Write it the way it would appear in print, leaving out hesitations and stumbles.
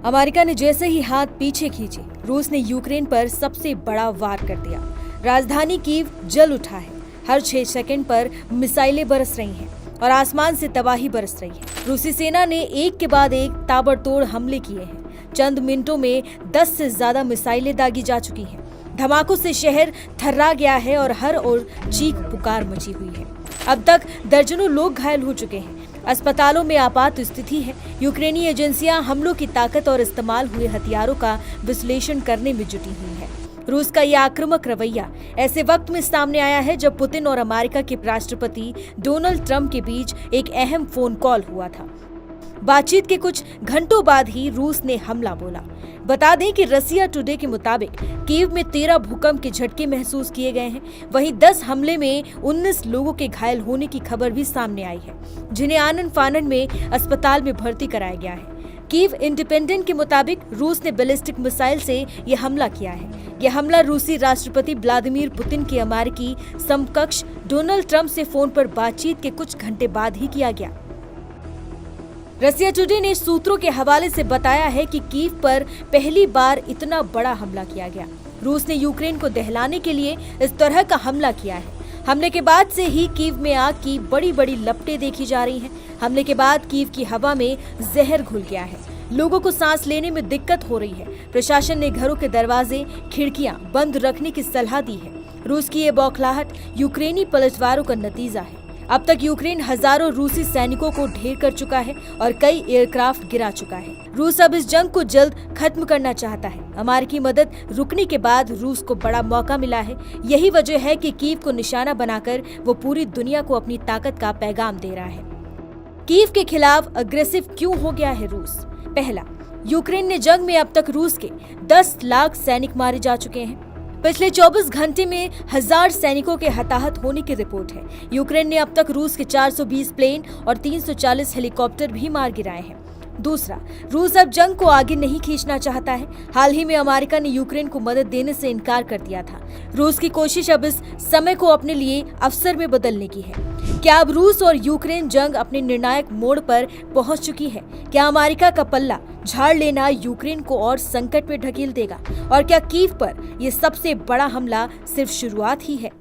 America ने जैसे ही हाथ पीछे खींचे, रूस ने यूक्रेन पर सबसे बड़ा वार कर दिया। राजधानी कीव जल उठा है। हर 6 सेकंड पर मिसाइलें बरस रही हैं और आसमान से तबाही बरस रही है। रूसी सेना ने एक के बाद एक ताबड़तोड़ हमले किए हैं। चंद मिनटों में 10 से ज्यादा मिसाइलें दागी जा चुकी हैं। धमाकों से शहर थर्रा गया है और हर ओर चीख पुकार मची हुई है। अब तक दर्जनों लोग घायल हो चुके हैं। अस्पतालों में आपात स्थिति है। यूक्रेनी एजेंसियां हमलों की ताकत और इस्तेमाल हुए हथियारों का विश्लेषण करने में जुटी हुई हैं। रूस का यह आक्रामक रवैया ऐसे वक्त में सामने आया है जब पुतिन और अमेरिका के राष्ट्रपति डोनाल्ड ट्रंप के बीच एक अहम फोन कॉल हुआ था। बातचीत के कुछ घंटों बाद ही रूस ने हमला बोला। बता दें कि रसिया टुडे के मुताबिक कीव में 13 भूकंप के झटके महसूस किए गए हैं। वहीं 10 हमले में 19 लोगों के घायल होने की खबर भी सामने आई है, जिन्हें आनन फानन में अस्पताल में भर्ती कराया गया है। कीव इंडिपेंडेंट के मुताबिक रूस ने बैलिस्टिक मिसाइल से यह हमला किया है। यह हमला रूसी राष्ट्रपति व्लादिमीर पुतिन के अमेरिकी समकक्ष डोनाल्ड ट्रंप से फोन पर बातचीत के कुछ घंटे बाद ही किया गया। रसिया टुडे ने सूत्रों के हवाले से बताया है कि कीव पर पहली बार इतना बड़ा हमला किया गया। रूस ने यूक्रेन को दहलाने के लिए इस तरह का हमला किया है। हमले के बाद से ही कीव में आग की बड़ी बड़ी लपटें देखी जा रही हैं। हमले के बाद कीव की हवा में जहर घुल गया है। लोगों को सांस लेने में दिक्कत हो रही है। प्रशासन ने घरों के दरवाजे, खिड़कियां बंद रखने की सलाह दी है। रूस की ये बौखलाहट यूक्रेनी पलटवारों का नतीजा है। अब तक यूक्रेन हजारों रूसी सैनिकों को ढेर कर चुका है और कई एयरक्राफ्ट गिरा चुका है। रूस अब इस जंग को जल्द खत्म करना चाहता है। अमेरिकी मदद रुकने के बाद रूस को बड़ा मौका मिला है। यही वजह है कि कीव को निशाना बनाकर वो पूरी दुनिया को अपनी ताकत का पैगाम दे रहा है। कीव के खिलाफ अग्रेसिव क्यों हो गया है रूस? पहला, यूक्रेन ने जंग में अब तक रूस के 10 लाख सैनिक मारे जा चुके हैं। पिछले 24 घंटे में 1000 सैनिकों के हताहत होने की रिपोर्ट है। यूक्रेन ने अब तक रूस के 420 प्लेन और 340 हेलीकॉप्टर भी मार गिराए हैं। दूसरा, रूस अब जंग को आगे नहीं खींचना चाहता है। हाल ही में अमेरिका ने यूक्रेन को मदद देने से इनकार कर दिया था। रूस की कोशिश अब इस समय को अपने लिए अवसर में बदलने की है। क्या अब रूस और यूक्रेन जंग अपने निर्णायक मोड़ पर पहुंच चुकी है? क्या अमेरिका का पल्ला झाड़ लेना यूक्रेन को और संकट में ढकेल देगा? और क्या कीव पर यह सबसे बड़ा हमला सिर्फ शुरुआत ही है?